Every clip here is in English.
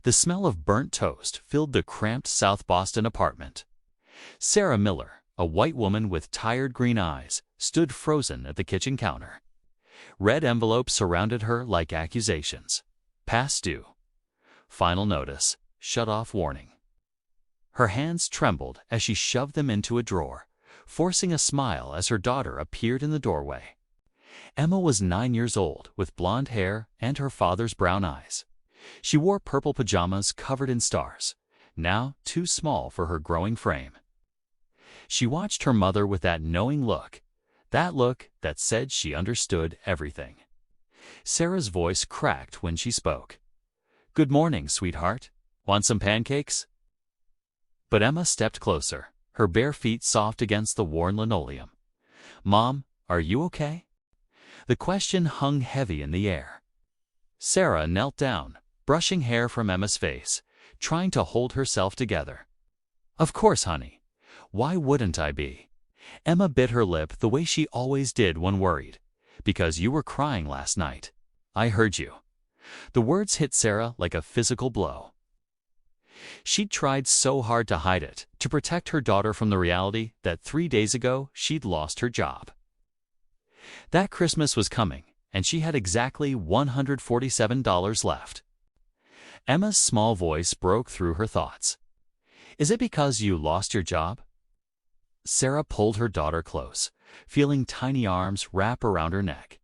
The smell of burnt toast filled the cramped South Boston apartment. Sarah Miller, a white woman with tired green eyes, stood frozen at the kitchen counter. Red envelopes surrounded her like accusations. Past due. Final notice. Shut-off warning. Her hands trembled as she shoved them into a drawer, forcing a smile as her daughter appeared in the doorway. Emma was 9 years old, with blonde hair and her father's brown eyes. She wore purple pajamas covered in stars, now too small for her growing frame. She watched her mother with that knowing look that said she understood everything. Sarah's voice cracked when she spoke. "Good morning, sweetheart. Want some pancakes?" But Emma stepped closer, her bare feet soft against the worn linoleum. "Mom, are you okay?" The question hung heavy in the air. Sarah knelt down, brushing hair from Emma's face, trying to hold herself together. "Of course, honey. Why wouldn't I be?" Emma bit her lip the way she always did when worried. "Because you were crying last night. I heard you." The words hit Sarah like a physical blow. She'd tried so hard to hide it, to protect her daughter from the reality that 3 days ago she'd lost her job. That Christmas was coming, and she had exactly $147 left. Emma's small voice broke through her thoughts. "Is it because you lost your job?" Sarah pulled her daughter close, feeling tiny arms wrap around her neck.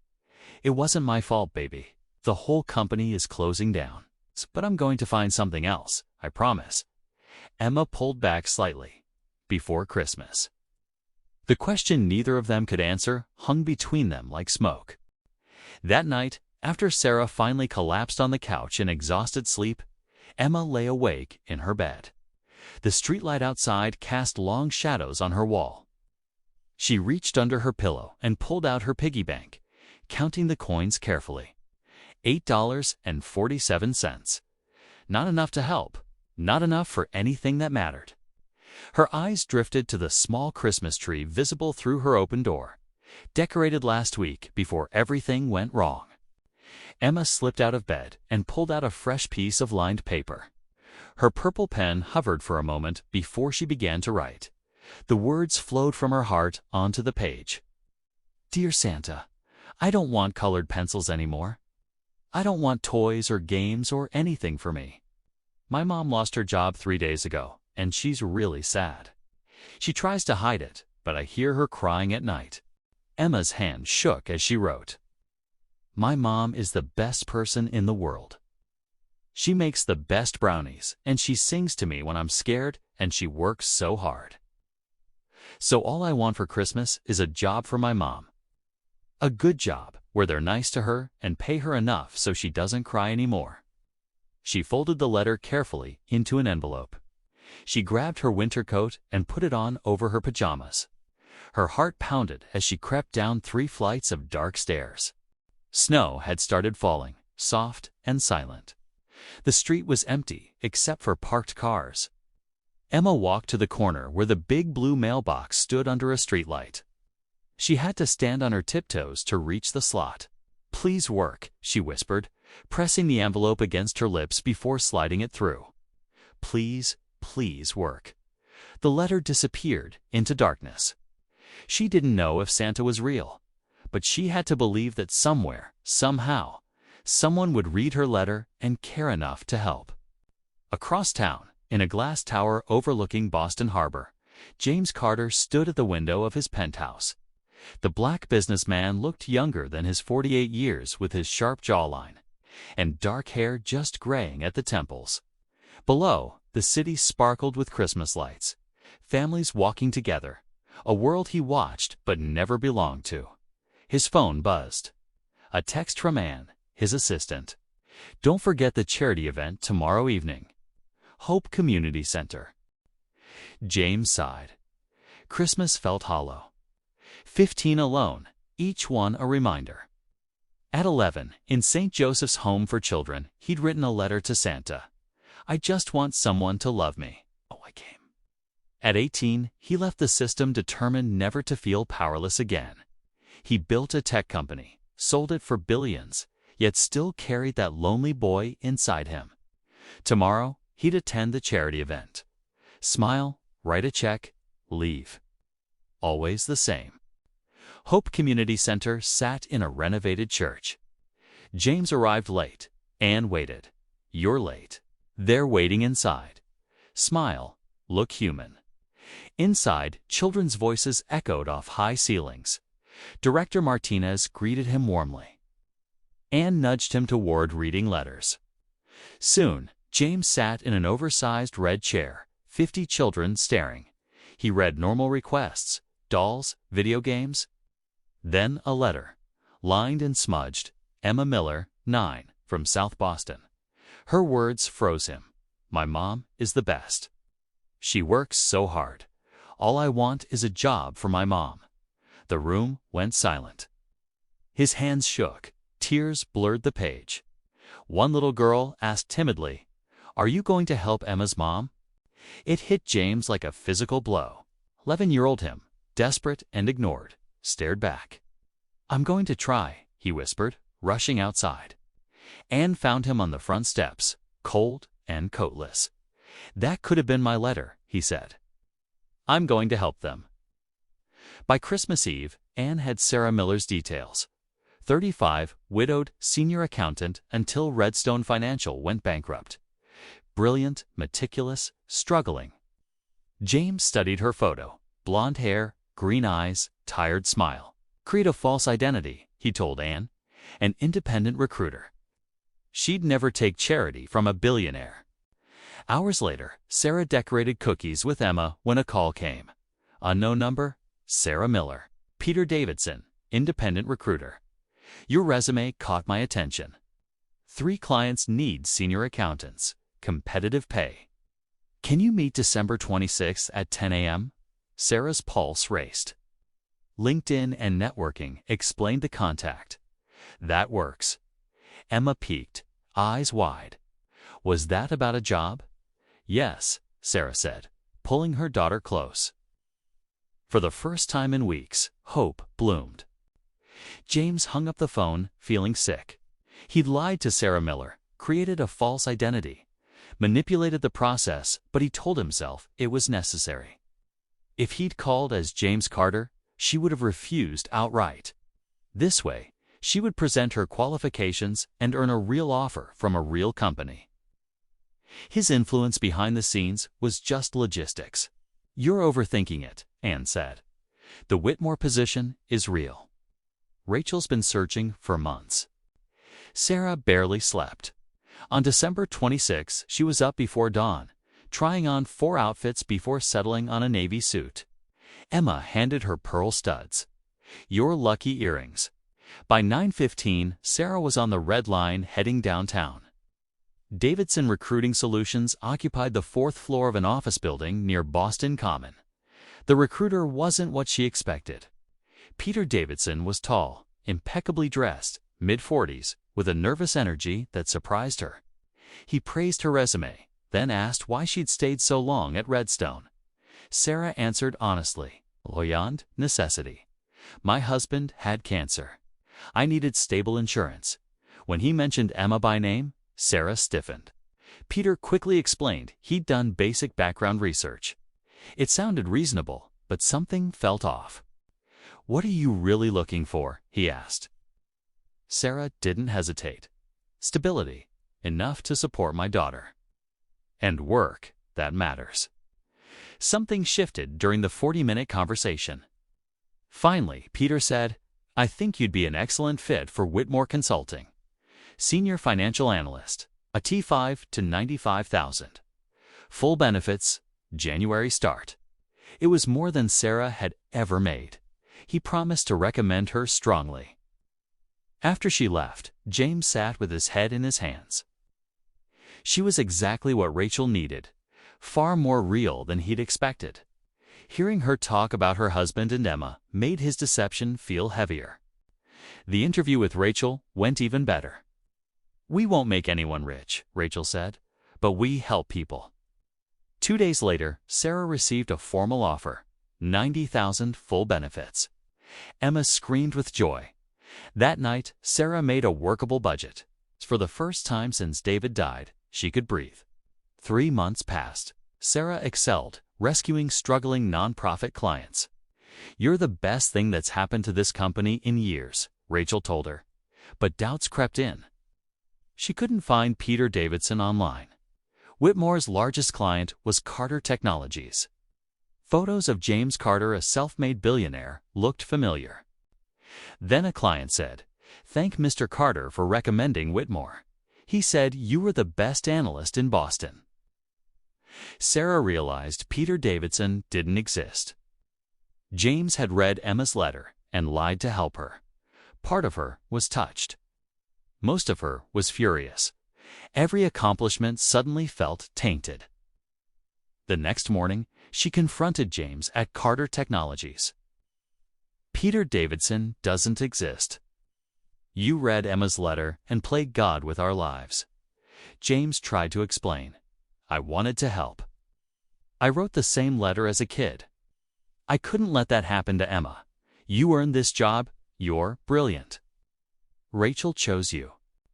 "It wasn't my fault, baby. The whole company is closing down. But I'm going to find something else, I promise." Emma pulled back slightly. Before Christmas. The question neither of them could answer hung between them like smoke. That night, after Sarah finally collapsed on the couch in exhausted sleep, Emma lay awake in her bed. The streetlight outside cast long shadows on her wall. She reached under her pillow and pulled out her piggy bank, counting the coins carefully. $8.47. Not enough to help, not enough for anything that mattered. Her eyes drifted to the small Christmas tree visible through her open door, decorated last week before everything went wrong. Emma slipped out of bed and pulled out a fresh piece of lined paper. Her purple pen hovered for a moment before she began to write. The words flowed from her heart onto the page. "Dear Santa, I don't want colored pencils anymore. I don't want toys or games or anything for me. My mom lost her job 3 days ago, and she's really sad. She tries to hide it, but I hear her crying at night." Emma's hand shook as she wrote. "My mom is the best person in the world. She makes the best brownies, and she sings to me when I'm scared, and she works so hard. So all I want for Christmas is a job for my mom. A good job where they're nice to her and pay her enough so she doesn't cry anymore." She folded the letter carefully into an envelope. She grabbed her winter coat and put it on over her pajamas. Her heart pounded as she crept down 3 flights of dark stairs. Snow had started falling, soft and silent. The street was empty except for parked cars. Emma walked to the corner where the big blue mailbox stood under a streetlight. She had to stand on her tiptoes to reach the slot. "Please work," she whispered, pressing the envelope against her lips before sliding it through. "Please, please work." The letter disappeared into darkness. She didn't know if Santa was real, but she had to believe that somewhere, somehow, someone would read her letter and care enough to help. Across town, in a glass tower overlooking Boston Harbor, James Carter stood at the window of his penthouse. The black businessman looked younger than his 48 years with his sharp jawline and dark hair just graying at the temples. Below, the city sparkled with Christmas lights, families walking together, a world he watched but never belonged to. His phone buzzed. A text from Anne, his assistant. "Don't forget the charity event tomorrow evening. Hope Community Center." James sighed. Christmas felt hollow. 15 alone, each one a reminder. At 11, in St. Joseph's Home for Children, he'd written a letter to Santa. "I just want someone to love me. Oh, I came." At 18, he left the system determined never to feel powerless again. He built a tech company, sold it for billions, yet still carried that lonely boy inside him. Tomorrow, he'd attend the charity event. Smile, write a check, leave. Always the same. Hope Community Center sat in a renovated church. James arrived late. Anne waited. You're late. They're waiting inside. Smile, look human. Inside, children's voices echoed off high ceilings. Director Martinez greeted him warmly. Anne nudged him toward reading letters. Soon, James sat in an oversized red chair, 50 children staring. He read normal requests, dolls, video games. Then a letter, lined and smudged, Emma Miller, 9, from South Boston. Her words froze him. My mom is the best. She works so hard. All I want is a job for my mom. The room went silent. His hands shook. Tears blurred the page. One little girl asked timidly, "Are you going to help Emma's mom?" It hit James like a physical blow. 11-year-old him, desperate and ignored, stared back. "I'm going to try," he whispered, rushing outside. Anne found him on the front steps, cold and coatless. "That could have been my letter," he said. "I'm going to help them." By Christmas Eve, Anne had Sarah Miller's details. 35, widowed, senior accountant until Redstone Financial went bankrupt. Brilliant, meticulous, struggling. James studied her photo. Blonde hair, green eyes, tired smile. Create a false identity, he told Anne. An independent recruiter. She'd never take charity from a billionaire. Hours later, Sarah decorated cookies with Emma when a call came. Unknown number, Sarah Miller. Peter Davidson, independent recruiter. Your resume caught my attention. 3 clients need senior accountants. Competitive pay. Can you meet December 26th at 10 a.m.? Sarah's pulse raced. LinkedIn and networking explained the contact. That works. Emma peeked, eyes wide. Was that about a job? Yes, Sarah said, pulling her daughter close. For the first time in weeks, hope bloomed. James hung up the phone, feeling sick. He'd lied to Sarah Miller, created a false identity, manipulated the process, but he told himself it was necessary. If he'd called as James Carter, she would have refused outright. This way, she would present her qualifications and earn a real offer from a real company. His influence behind the scenes was just logistics. You're overthinking it, Anne said. The Whitmore position is real. Rachel's been searching for months. Sarah barely slept. On December 26, she was up before dawn, trying on 4 outfits before settling on a navy suit. Emma handed her pearl studs. Your lucky earrings. By 9:15, Sarah was on the Red Line heading downtown. Davidson Recruiting Solutions occupied the 4th floor of an office building near Boston Common. The recruiter wasn't what she expected. Peter Davidson was tall, impeccably dressed, mid-40s, with a nervous energy that surprised her. He praised her resume, then asked why she'd stayed so long at Redstone. Sarah answered honestly, "Beyond necessity. My husband had cancer. I needed stable insurance." When he mentioned Emma by name, Sarah stiffened. Peter quickly explained he'd done basic background research. It sounded reasonable, but something felt off. "What are you really looking for?" he asked. Sarah didn't hesitate. "Stability, enough to support my daughter. And work, that matters." Something shifted during the 40-minute conversation. Finally, Peter said, "I think you'd be an excellent fit for Whitmore Consulting. Senior financial analyst, a T5 to 95,000. Full benefits, January start." It was more than Sarah had ever made. He promised to recommend her strongly. After she left, James sat with his head in his hands. She was exactly what Rachel needed, far more real than he'd expected. Hearing her talk about her husband and Emma made his deception feel heavier. The interview with Rachel went even better. "We won't make anyone rich," Rachel said, "but we help people." 2 days later, Sarah received a formal offer, 90,000 full benefits. Emma screamed with joy. That night, Sarah made a workable budget. For the first time since David died, she could breathe. 3 months passed. Sarah excelled, rescuing struggling nonprofit clients. "You're the best thing that's happened to this company in years," Rachel told her. But doubts crept in. She couldn't find Peter Davidson online. Whitmore's largest client was Carter Technologies. Photos of James Carter, a self-made billionaire, looked familiar. Then a client said, "Thank Mr. Carter for recommending Whitmore. He said you were the best analyst in Boston." Sarah realized Peter Davidson didn't exist. James had read Emma's letter and lied to help her. Part of her was touched. Most of her was furious. Every accomplishment suddenly felt tainted. The next morning, she confronted James at Carter Technologies. "Peter Davidson doesn't exist. You read Emma's letter and played God with our lives." James tried to explain. "I wanted to help. I wrote the same letter as a kid. I couldn't let that happen to Emma. You earned this job. You're brilliant. Rachel chose you."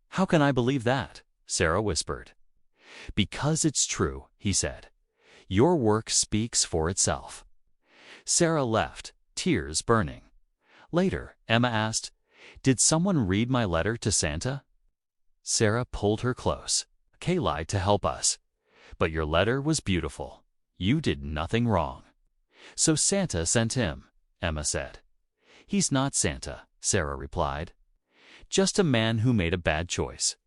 "How can I believe that?" Sarah whispered. "Because it's true," he said. "Your work speaks for itself." Sarah left, tears burning. Later, Emma asked, "Did someone read my letter to Santa?" Sarah pulled her close. "Kay lied to help us. But your letter was beautiful. You did nothing wrong." "So Santa sent him," Emma said. "He's not Santa," Sarah replied. "Just a man who made a bad choice."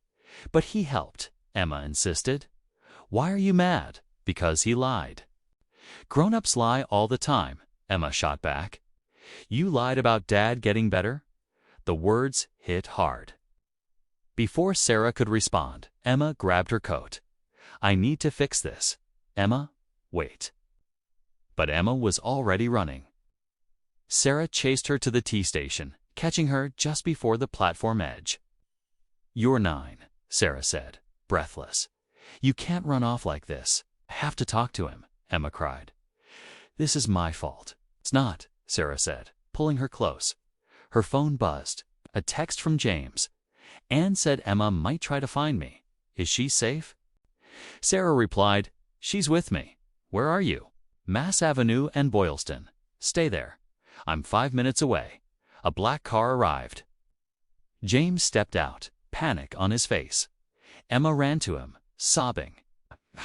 "But he helped," Emma insisted. "Why are you mad?" "Because he lied." "Grown-ups lie all the time," Emma shot back. "You lied about Dad getting better?" The words hit hard. Before Sarah could respond, Emma grabbed her coat. "I need to fix this. Emma, wait." But Emma was already running. Sarah chased her to the T-station, catching her just before the platform edge. "You're 9, Sarah said, breathless. "You can't run off like this. I have to talk to him," Emma cried. "This is my fault." "It's not," Sarah said, pulling her close. Her phone buzzed. A text from James. "Anne said Emma might try to find me. Is she safe?" Sarah replied, "She's with me." "Where are you?" "Mass Avenue and Boylston. Stay there. I'm 5 minutes away." A black car arrived. James stepped out, panic on his face. Emma ran to him, sobbing.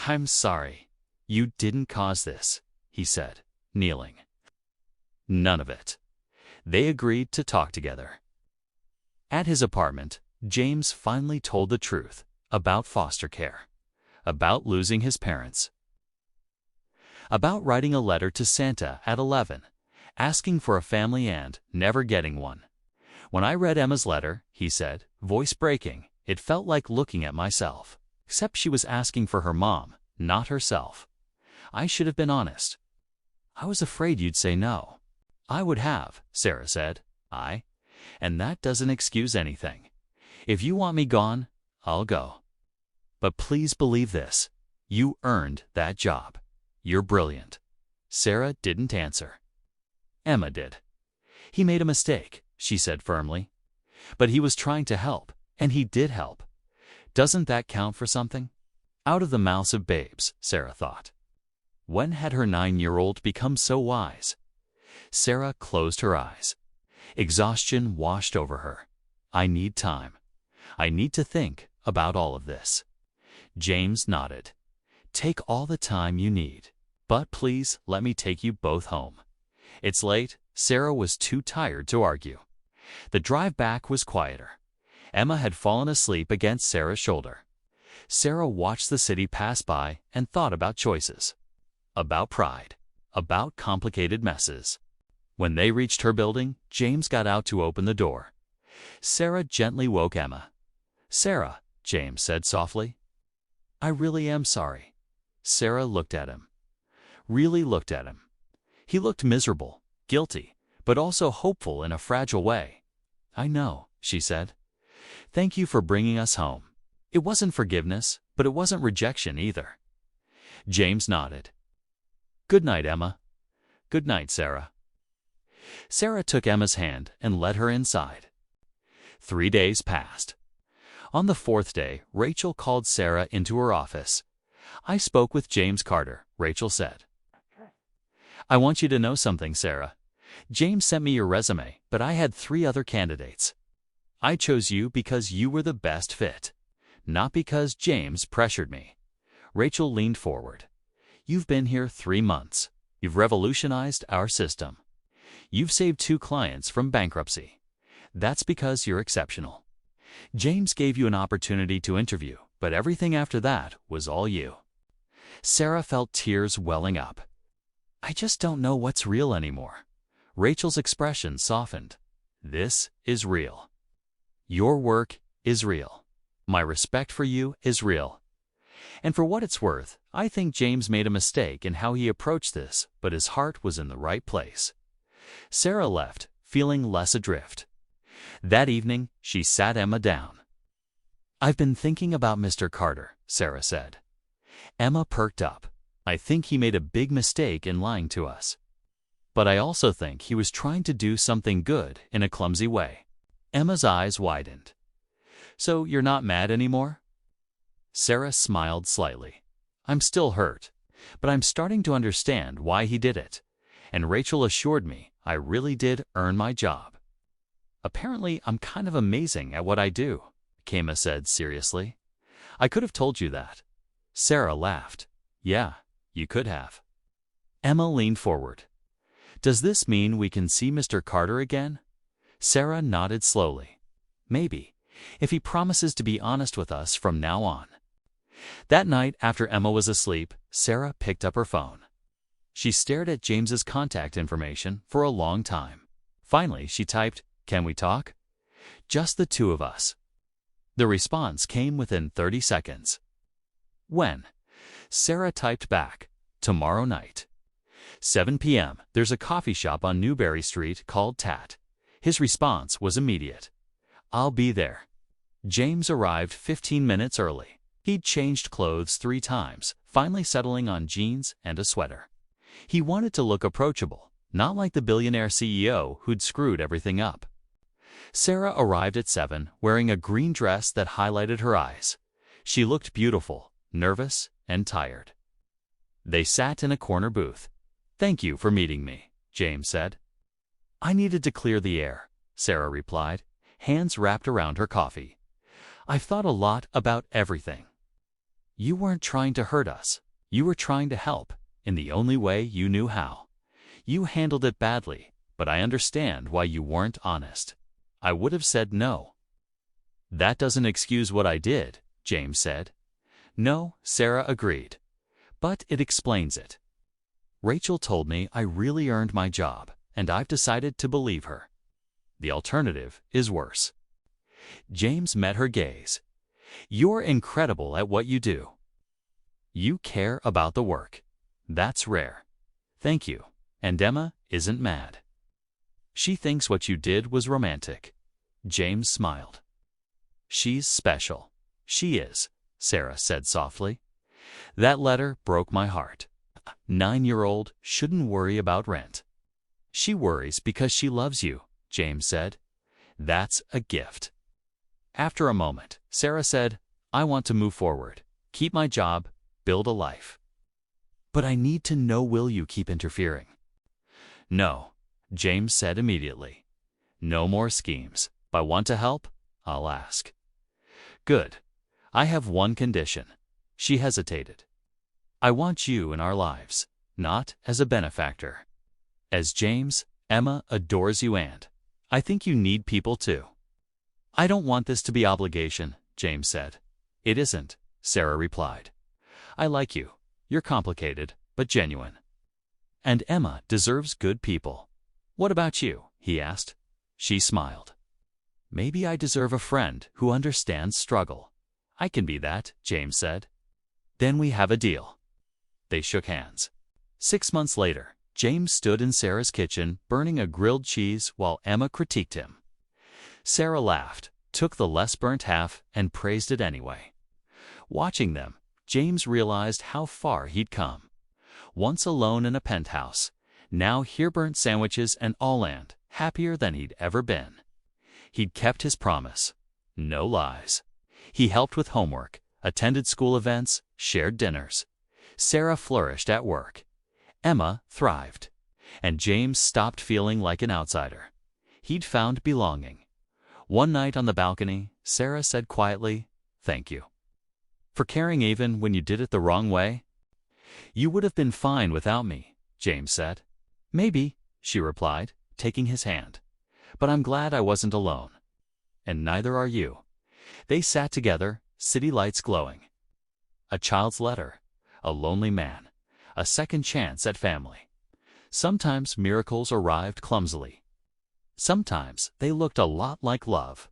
"I'm sorry. You didn't cause this," he said, kneeling. None of it. They agreed to talk together. At his apartment, James finally told the truth about foster care, about losing his parents, about writing a letter to Santa at 11, asking for a family and never getting one. "When I read Emma's letter," he said, voice breaking, "it felt like looking at myself. Except she was asking for her mom, not herself. I should have been honest." "I was afraid you'd say no." "I would have," Sarah said. And that doesn't excuse anything. If you want me gone, I'll go. But please believe this. You earned that job. You're brilliant." Sarah didn't answer. Emma did. "He made a mistake," she said firmly. "But he was trying to help, and he did help. Doesn't that count for something?" Out of the mouths of babes, Sarah thought. When had her 9-year-old become so wise? Sarah closed her eyes. Exhaustion washed over her. "I need time. I need to think about all of this." James nodded. "Take all the time you need. But please let me take you both home." It's late. Sarah was too tired to argue. The drive back was quieter. Emma had fallen asleep against Sarah's shoulder. Sarah watched the city pass by and thought about choices, about pride, about complicated messes. When they reached her building, James got out to open the door. Sarah gently woke Emma. "Sarah," James said softly. "I really am sorry." Sarah looked at him. Really looked at him. He looked miserable, guilty, but also hopeful in a fragile way. "I know," she said. "Thank you for bringing us home. It wasn't forgiveness, but it wasn't rejection either." James nodded. "Good night, Emma." "Good night, Sarah." Sarah took Emma's hand and led her inside. 3 days passed. On the fourth day, Rachel called Sarah into her office. "I spoke with James Carter," Rachel said. "I want you to know something, Sarah. James sent me your resume, but I had 3 other candidates. I chose you because you were the best fit, not because James pressured me." Rachel leaned forward. "You've been here 3 months. You've revolutionized our system. You've saved 2 clients from bankruptcy. That's because you're exceptional. James gave you an opportunity to interview, but everything after that was all you." Sarah felt tears welling up. "I just don't know what's real anymore." Rachel's expression softened. "This is real. Your work is real. My respect for you is real. And for what it's worth, I think James made a mistake in how he approached this, but his heart was in the right place." Sarah left, feeling less adrift. That evening, she sat Emma down. "I've been thinking about Mr. Carter," Sarah said. Emma perked up. "I think he made a big mistake in lying to us. But I also think he was trying to do something good in a clumsy way." Emma's eyes widened. "So you're not mad anymore?" Sarah smiled slightly. "I'm still hurt, but I'm starting to understand why he did it. And Rachel assured me I really did earn my job." "Apparently, I'm kind of amazing at what I do," Kama said seriously. "I could have told you that." Sarah laughed. "Yeah, you could have." Emma leaned forward. "Does this mean we can see Mr. Carter again?" Sarah nodded slowly. "Maybe, if he promises to be honest with us from now on." That night, after Emma was asleep, Sarah picked up her phone. She stared at James's contact information for a long time. Finally, she typed, "Can we talk?" "Just the 2 of us." The response came within 30 seconds. "When?" Sarah typed back, "Tomorrow night. 7 p.m. There's a coffee shop on Newberry Street called Tat." His response was immediate. "I'll be there." James arrived 15 minutes early. He'd changed clothes 3 times, finally settling on jeans and a sweater. He wanted to look approachable, not like the billionaire CEO who'd screwed everything up. Sarah arrived at 7, wearing a green dress that highlighted her eyes. She looked beautiful, nervous, and tired. They sat in a corner booth. "Thank you for meeting me," James said. "I needed to clear the air," Sarah replied, hands wrapped around her coffee. "I've thought a lot about everything. You weren't trying to hurt us. You were trying to help, in the only way you knew how. You handled it badly, but I understand why you weren't honest. I would have said no." "That doesn't excuse what I did," James said. "No," Sarah agreed. "But it explains it. Rachel told me I really earned my job, and I've decided to believe her. The alternative is worse." James met her gaze. "You're incredible at what you do. You care about the work. That's rare. Thank you." And Emma isn't mad. "She thinks what you did was romantic." James smiled. "She's special." "She is," Sarah said softly. "That letter broke my heart. A 9-year-old shouldn't worry about rent." "She worries because she loves you," James said. "That's a gift." After a moment, Sarah said, "I want to move forward, keep my job, build a life. But I need to know, will you keep interfering?" "No," James said immediately. "No more schemes. If I want to help, I'll ask." "Good. I have one condition." She hesitated. "I want you in our lives, not as a benefactor. As James, Emma adores you, and I think you need people too." "I don't want this to be obligation," James said. "It isn't," Sarah replied. "I like you. You're complicated, but genuine. And Emma deserves good people." "What about you?" he asked. She smiled. "Maybe I deserve a friend who understands struggle." "I can be that," James said. "Then we have a deal." They shook hands. 6 months later, James stood in Sarah's kitchen burning a grilled cheese while Emma critiqued him. Sarah laughed, took the less burnt half, and praised it anyway. Watching them, James realized how far he'd come. Once alone in a penthouse, now here burnt sandwiches and all, and happier than he'd ever been. He'd kept his promise. No lies. He helped with homework, attended school events, shared dinners. Sarah flourished at work. Emma thrived. And James stopped feeling like an outsider. He'd found belonging. One night on the balcony, Sarah said quietly, "Thank you. For caring even when you did it the wrong way." "You would have been fine without me," James said. "Maybe," she replied, taking his hand. "But I'm glad I wasn't alone. And neither are you." They sat together, city lights glowing. A child's letter, a lonely man, a second chance at family. Sometimes miracles arrived clumsily. Sometimes they looked a lot like love.